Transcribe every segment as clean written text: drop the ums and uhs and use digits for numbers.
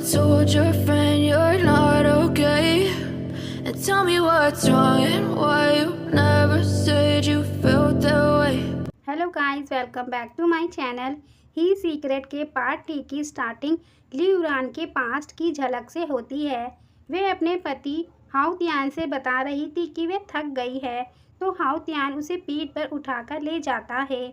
told your friend you're not okay? And tell me what's wrong and why you never said you felt that way. Hello guys, welcome back to my channel. ही secret के part 3 की starting ली युरान के past की झलक से होती है। वे अपने पति हाउ तियान से बता रही थी कि वे थक गई है, तो हाउ तियान उसे पीठ पर उठाकर ले जाता है।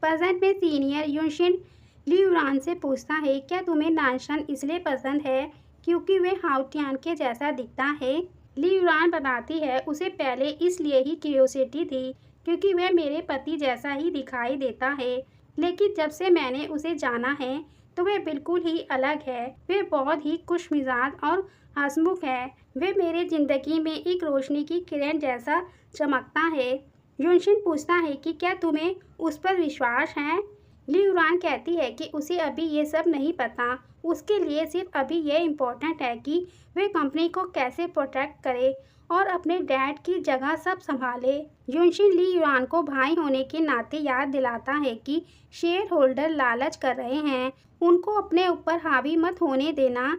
पसंद में सीनियर युनशिन ली युरान से पूछता है, क्या तुम्हें नानशन इसलिए पसंद है क्योंकि वे हाउ तियान के जैसा दिखता है? ली युरान बताती है, उसे पहले इसलिए ही क्यूरियोसिटी थी क्योंकि वह मेरे पति जैसा ही दिखाई देता है, लेकिन जब से मैंने उसे जाना है तो वह बिल्कुल ही अलग है। वह बहुत ही खुशमिजाज और हंसमुख है। वह मेरे ज़िंदगी में एक रोशनी की किरण जैसा चमकता है। युनशिन पूछता है कि क्या तुम्हें उस पर विश्वास है? ली युरान कहती है कि उसे अभी ये सब नहीं पता। उसके लिए सिर्फ अभी ये इम्पोर्टेंट है कि वे कंपनी को कैसे प्रोटेक्ट करे और अपने डैड की जगह सब संभाले। युनशिन ली युरान को भाई होने के नाते याद दिलाता है कि शेयर होल्डर लालच कर रहे हैं, उनको अपने ऊपर हावी मत होने देना।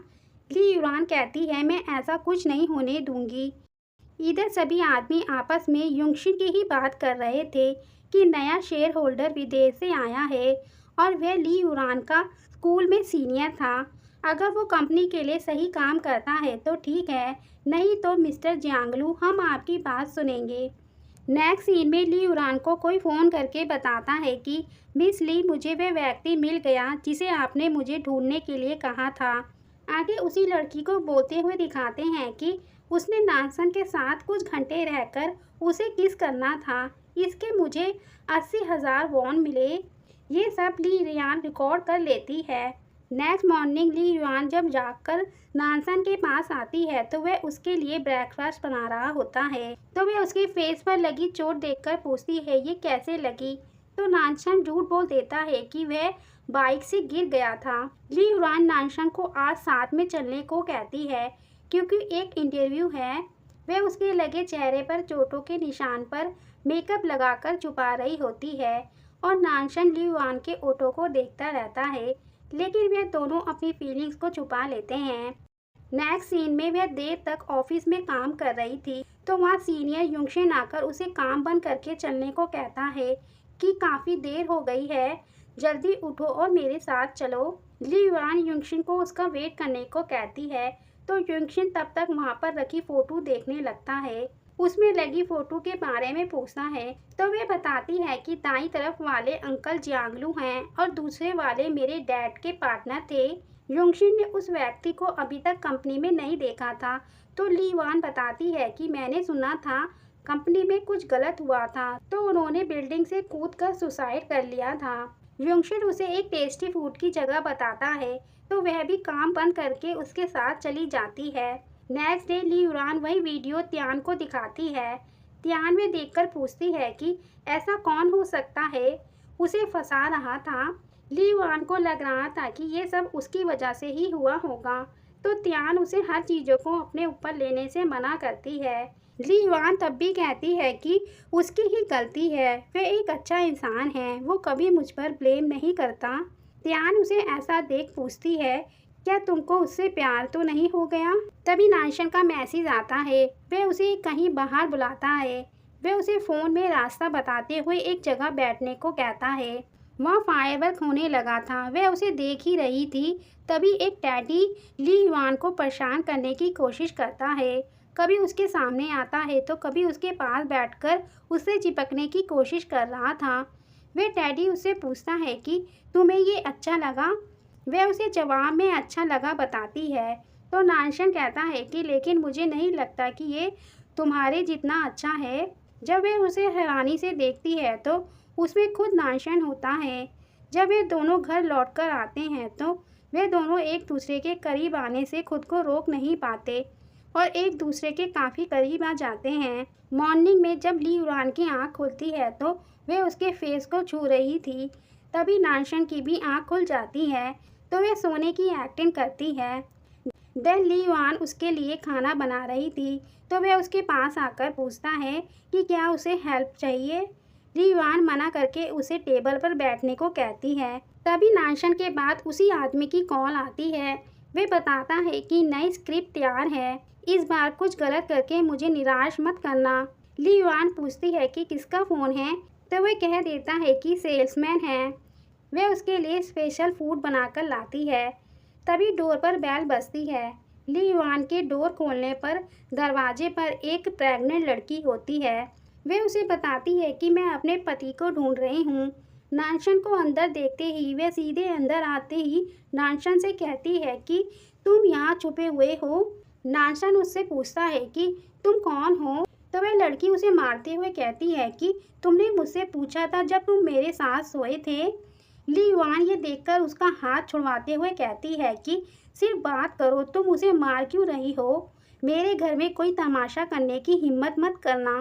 ली युरान कहती है, मैं ऐसा कुछ नहीं होने दूंगी। इधर सभी आदमी आपस में युनशिन की ही बात कर रहे थे कि नया शेयर होल्डर विदेश से आया है और वह ली युरान का स्कूल में सीनियर था। अगर वो कंपनी के लिए सही काम करता है तो ठीक है, नहीं तो मिस्टर जियांगलू हम आपकी बात सुनेंगे। नेक्स्ट सीन में ली युरान को कोई फ़ोन करके बताता है कि मिस ली, मुझे वह व्यक्ति मिल गया जिसे आपने मुझे ढूंढने के लिए कहा था। आगे उसी लड़की को बोलते हुए दिखाते हैं कि उसने नानसन के साथ कुछ घंटे रहकर उसे किस करना था। इसके मुझे 80,000 वॉन मिले। ये सब ली युरान रिकॉर्ड कर लेती है। नेक्स्ट मॉर्निंग ली युरान जब जागकर नानसन के पास आती है तो वह उसके लिए ब्रेकफास्ट बना रहा होता है, तो वह उसके फेस पर लगी चोट देखकर पूछती है, ये कैसे लगी? तो नानसन झूठ बोल देता है कि वह बाइक से गिर गया था। ली युरान नानसन को आज साथ में चलने को कहती है क्योंकि एक इंटरव्यू है। वह उसके लगे चेहरे पर चोटों के निशान पर मेकअप लगाकर छुपा रही होती है और नानसन ली युरान के ओठों को देखता रहता है, लेकिन वे दोनों अपनी फीलिंग्स को छुपा लेते हैं। नेक्स्ट सीन में वह देर तक ऑफिस में काम कर रही थी, तो वहाँ सीनियर युनशिन आकर उसे काम बंद करके चलने को कहता है कि काफ़ी देर हो गई है, जल्दी उठो और मेरे साथ चलो। ली युरान युनशिन को उसका वेट करने को कहती है, तो युनशिन तब तक वहाँ पर रखी फ़ोटो देखने लगता है। उसमें लगी फ़ोटो के बारे में पूछता है तो वे बताती है कि दाईं तरफ वाले अंकल जियांगलू हैं और दूसरे वाले मेरे डैड के पार्टनर थे। युनशिन ने उस व्यक्ति को अभी तक कंपनी में नहीं देखा था, तो ली युरान बताती है कि मैंने सुना था कंपनी में कुछ गलत हुआ था, तो उन्होंने बिल्डिंग से कूदकर सुसाइड कर लिया था। युनशिन उसे एक टेस्टी फूड की जगह बताता है, तो वह भी काम बंद करके उसके साथ चली जाती है। नेक्स्ट डे ली युरान वही वीडियो तियान को दिखाती है। तियान में देखकर पूछती है कि ऐसा कौन हो सकता है उसे फंसा रहा था। ली युरान को लग रहा था कि ये सब उसकी वजह से ही हुआ होगा, तो तियान उसे हर चीज़ों को अपने ऊपर लेने से मना करती है। ली युरान तब भी कहती है कि उसकी ही गलती है, वह एक अच्छा इंसान है, वो कभी मुझ पर ब्लेम नहीं करता। तियान उसे ऐसा देख पूछती है, क्या तुमको उससे प्यार तो नहीं हो गया? तभी नानशन का मैसेज आता है। वह उसे कहीं बाहर बुलाता है। वह उसे फ़ोन में रास्ता बताते हुए एक जगह बैठने को कहता है। वहाँ फायरवर्क होने लगा था। वह उसे देख ही रही थी, तभी एक टैडी ली युरान को परेशान करने की कोशिश करता है। कभी उसके सामने आता है तो कभी उसके पास बैठकर उससे चिपकने की कोशिश कर रहा था। वह टैडी उससे पूछता है कि तुम्हें ये अच्छा लगा? वह उसे जवाब में अच्छा लगा बताती है, तो नानशन कहता है कि लेकिन मुझे नहीं लगता कि ये तुम्हारे जितना अच्छा है। जब वह उसे हैरानी से देखती है तो उसमें खुद नानशन होता है। जब वे दोनों घर लौटकर आते हैं तो वे दोनों एक दूसरे के करीब आने से खुद को रोक नहीं पाते और एक दूसरे के काफ़ी करीब आ जाते हैं। मॉर्निंग में जब ली युरान की आँख खुलती है तो वे उसके फेस को छू रही थी, तभी नानशन की भी आँख खुल जाती है, तो वह सोने की एक्टिंग करती है। देन ली युरान उसके लिए खाना बना रही थी, तो वह उसके पास आकर पूछता है कि क्या उसे हेल्प चाहिए। ली युरान मना करके उसे टेबल पर बैठने को कहती है। तभी नानशन के बाद उसी आदमी की कॉल आती है वे बताता है कि नई स्क्रिप्ट तैयार है, इस बार कुछ गलत करके मुझे निराश मत करना। ली युआन पूछती है कि किसका फ़ोन है, तो वह कह देता है कि सेल्समैन है। वह उसके लिए स्पेशल फूड बनाकर लाती है। तभी डोर पर बेल बजती है। ली युआन के डोर खोलने पर दरवाजे पर एक प्रेग्नेंट लड़की होती है। वह उसे बताती है कि मैं अपने पति को ढूंढ रही हूँ। नानशन को अंदर देखते ही वह सीधे अंदर आते ही नानशन से कहती है कि तुम यहाँ छुपे हुए हो। नानशन उससे पूछता है कि तुम कौन हो, तो वह लड़की उसे मारते हुए कहती है कि तुमने मुझसे पूछा था जब तुम मेरे साथ सोए थे। ली युआन ये देखकर उसका हाथ छुड़वाते हुए कहती है कि सिर्फ बात करो, तुम उसे मार क्यों रही हो? मेरे घर में कोई तमाशा करने की हिम्मत मत करना।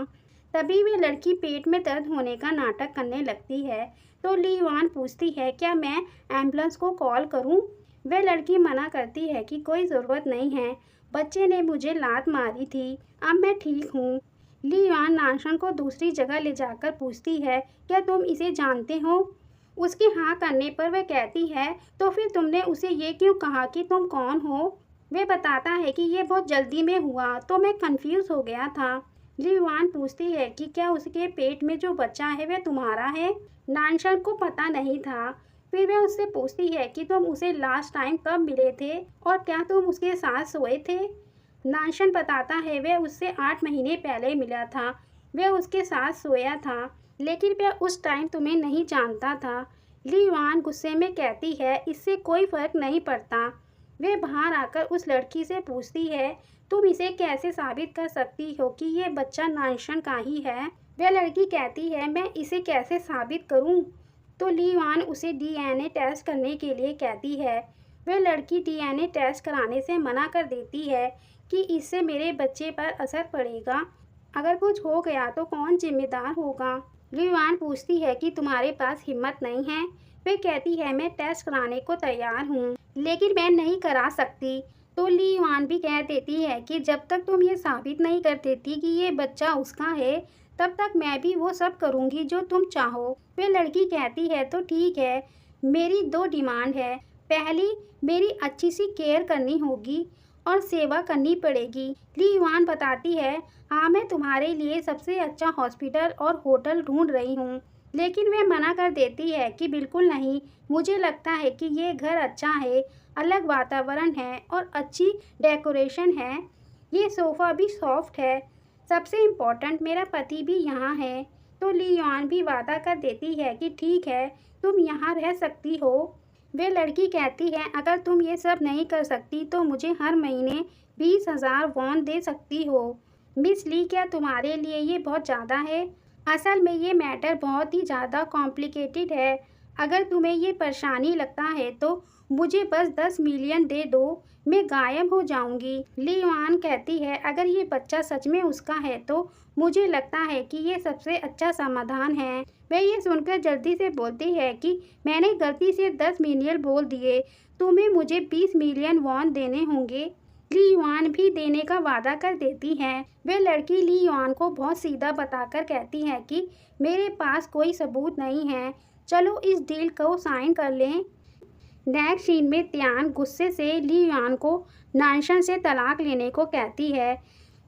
तभी वह लड़की पेट में दर्द होने का नाटक करने लगती है, तो ली युआन पूछती है क्या मैं एम्बुलेंस को कॉल करूं? वह लड़की मना करती है कि कोई ज़रूरत नहीं है, बच्चे ने मुझे लात मारी थी, अब मैं ठीक हूँ। ली युआन नानशन को दूसरी जगह ले जाकर पूछती है क्या तुम इसे जानते हो? उसके हाँ करने पर वह कहती है तो फिर तुमने उसे ये क्यों कहा कि तुम कौन हो? वह बताता है कि ये बहुत जल्दी में हुआ तो मैं कंफ्यूज हो गया था। ली युआन पूछती है कि क्या उसके पेट में जो बच्चा है वह तुम्हारा है? नानशन को पता नहीं था। फिर वह उससे पूछती है कि तुम उसे लास्ट टाइम कब मिले थे और क्या तुम उसके साथ सोए थे? नानशन बताता है वह उससे 8 महीने पहले मिला था, वह उसके साथ सोया था, लेकिन वह उस टाइम तुम्हें नहीं जानता था। ली युआन गुस्से में कहती है इससे कोई फर्क नहीं पड़ता। वह बाहर आकर उस लड़की से पूछती है तुम इसे कैसे साबित कर सकती हो कि ये बच्चा नानशन का ही है? वह लड़की कहती है मैं इसे कैसे साबित करूं? तो ली युआन उसे डीएनए टेस्ट करने के लिए कहती है। वह लड़की डीएनए टेस्ट कराने से मना कर देती है कि इससे मेरे बच्चे पर असर पड़ेगा, अगर कुछ हो गया तो कौन जिम्मेदार होगा? ली युआन पूछती है कि तुम्हारे पास हिम्मत नहीं है? वह कहती है मैं टेस्ट कराने को तैयार हूँ, लेकिन मैं नहीं करा सकती। तो ली युआन भी कह देती है कि जब तक तुम ये साबित नहीं कर देती कि ये बच्चा उसका है, तब तक मैं भी वो सब करूँगी जो तुम चाहो। वह लड़की कहती है तो ठीक है, मेरी 2 डिमांड है। पहली, मेरी अच्छी सी केयर करनी होगी और सेवा करनी पड़ेगी। ली युआन बताती है हाँ मैं तुम्हारे लिए सबसे अच्छा हॉस्पिटल और होटल ढूंढ रही हूँ, लेकिन वह मना कर देती है कि बिल्कुल नहीं, मुझे लगता है कि ये घर अच्छा है, अलग वातावरण है और अच्छी डेकोरेशन है, ये सोफ़ा भी सॉफ्ट है, सबसे इम्पोर्टेंट मेरा पति भी यहाँ है। तो ली युआन भी वादा कर देती है कि ठीक है, तुम यहाँ रह सकती हो। वे लड़की कहती है अगर तुम ये सब नहीं कर सकती तो मुझे हर महीने 20,000 वॉन दे सकती हो। मिस ली क्या तुम्हारे लिए ये बहुत ज़्यादा है? असल में ये मैटर बहुत ही ज़्यादा कॉम्प्लिकेटेड है, अगर तुम्हें ये परेशानी लगता है तो मुझे बस 10 मिलियन दे दो, मैं गायब हो जाऊंगी। ली युआन कहती है अगर ये बच्चा सच में उसका है तो मुझे लगता है कि ये सबसे अच्छा समाधान है। वह ये सुनकर जल्दी से बोलती है कि मैंने गलती से 10 मिलियन बोल दिए, तुम्हें मुझे 20 मिलियन वॉन देने होंगे। ली युआन भी देने का वादा कर देती है। वह लड़की ली युआन को बहुत सीधा बताकर कहती है कि मेरे पास कोई सबूत नहीं है, चलो इस डील को साइन कर लें। नेक्स्ट सीन में त्यान गुस्से से ली युआन को नानशन से तलाक लेने को कहती है।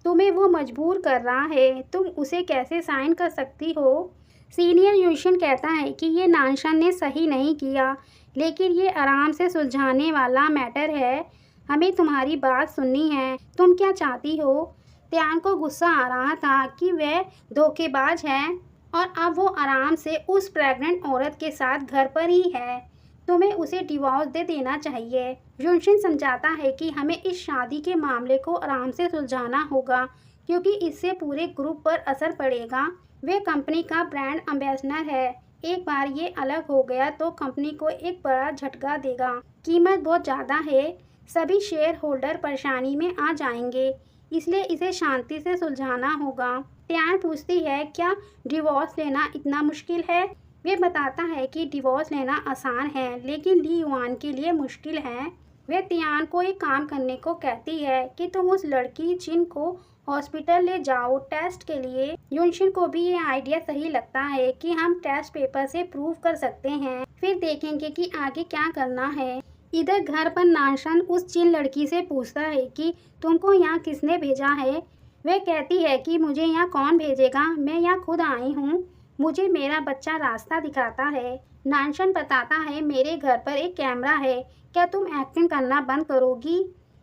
तुम्हें वो मजबूर कर रहा है, तुम उसे कैसे साइन कर सकती हो? सीनियर यूशन कहता है कि ये नानशन ने सही नहीं किया, लेकिन ये आराम से सुलझाने वाला मैटर है, हमें तुम्हारी बात सुननी है, तुम क्या चाहती हो? त्यान को गुस्सा आ रहा था कि वह धोखेबाज है और अब वो आराम से उस प्रेग्नेंट औरत के साथ घर पर ही है, तुम्हें उसे डिवोर्स दे देना चाहिए। यूशन समझाता है कि हमें इस शादी के मामले को आराम से सुलझाना होगा, क्योंकि इससे पूरे ग्रुप पर असर पड़ेगा। वे कंपनी का ब्रांड एम्बेसडर है, एक बार ये अलग हो गया तो कंपनी को एक बड़ा झटका देगा। कीमत बहुत ज़्यादा है, सभी शेयर होल्डर परेशानी में आ जाएंगे, इसलिए इसे शांति से सुलझाना होगा। त्यान पूछती है क्या डिवोर्स लेना इतना मुश्किल है? वे बताता है कि डिवोर्स लेना आसान है, लेकिन ली युआन के लिए मुश्किल है। वे त्यान को एक काम करने को कहती है कि तुम उस लड़की जिन को हॉस्पिटल ले जाओ टेस्ट के लिए। यूशन को भी ये आइडिया सही लगता है कि हम टेस्ट पेपर से प्रूव कर सकते हैं, फिर देखेंगे कि आगे क्या करना है। इधर घर पर नाशन उस चीन लड़की से पूछता है कि तुमको यहाँ किसने भेजा है। वह कहती है कि मुझे यहाँ कौन भेजेगा, मैं यहाँ खुद आई हूँ, मुझे मेरा बच्चा रास्ता दिखाता है। नाशन बताता है मेरे घर पर एक कैमरा है, क्या तुम एक्टिंग करना बंद करोगी।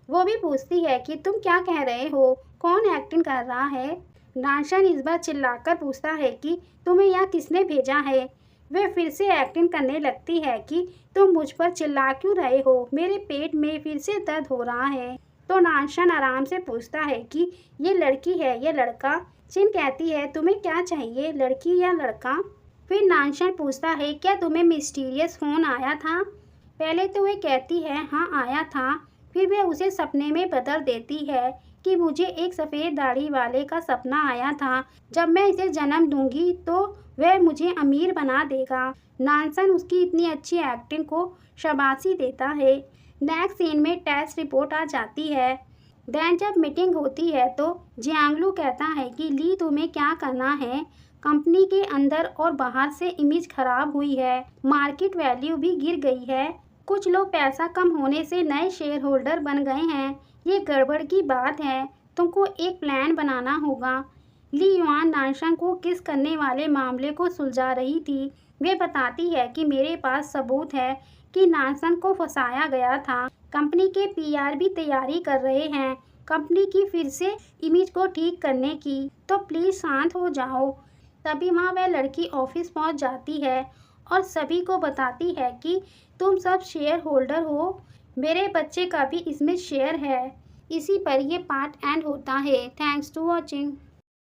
वो भी पूछती है कि तुम क्या कह रहे हो, कौन एक्टिंग कर रहा है। नाशन इस बार चिल्लाकर पूछता है कि तुम्हें यहाँ किसने भेजा है। वह फिर से एक्टिंग करने लगती है कि तुम मुझ पर चिल्ला क्यों रहे हो, मेरे पेट में फिर से दर्द हो रहा है। तो नाशन आराम से पूछता है कि ये लड़की है ये लड़का। चिन कहती है तुम्हें क्या चाहिए, लड़की या लड़का। फिर नाशन पूछता है क्या तुम्हें मिस्टीरियस फ़ोन आया था। पहले तो वह कहती है हाँ आया था, फिर वह उसे सपने में बदल देती है कि मुझे एक सफ़ेद दाढ़ी वाले का सपना आया था, जब मैं इसे जन्म दूंगी तो वह मुझे अमीर बना देगा। नानसन उसकी इतनी अच्छी एक्टिंग को शाबाशी देता है। नेक्स्ट सीन में टेस्ट रिपोर्ट आ जाती है। देन जब मीटिंग होती है तो जियांगलू कहता है कि ली तुम्हें क्या करना है, कंपनी के अंदर और बाहर से इमेज खराब हुई है, मार्केट वैल्यू भी गिर गई है, कुछ लोग पैसा कम होने से नए शेयर होल्डर बन गए हैं, ये गड़बड़ की बात है, तुमको एक प्लान बनाना होगा। ली युआन नानशन को किस करने वाले मामले को सुलझा रही थी। वे बताती है कि मेरे पास सबूत है कि नानशन को फंसाया गया था। कंपनी के पीआर भी तैयारी कर रहे हैं कंपनी की फिर से इमेज को ठीक करने की, तो प्लीज़ शांत हो जाओ। तभी वहाँ वह लड़की ऑफिस पहुँच जाती है और सभी को बताती है कि तुम सब शेयर होल्डर हो, मेरे बच्चे का भी इसमें शेयर है। इसी पर ये पार्ट एंड होता है। Thanks to watching.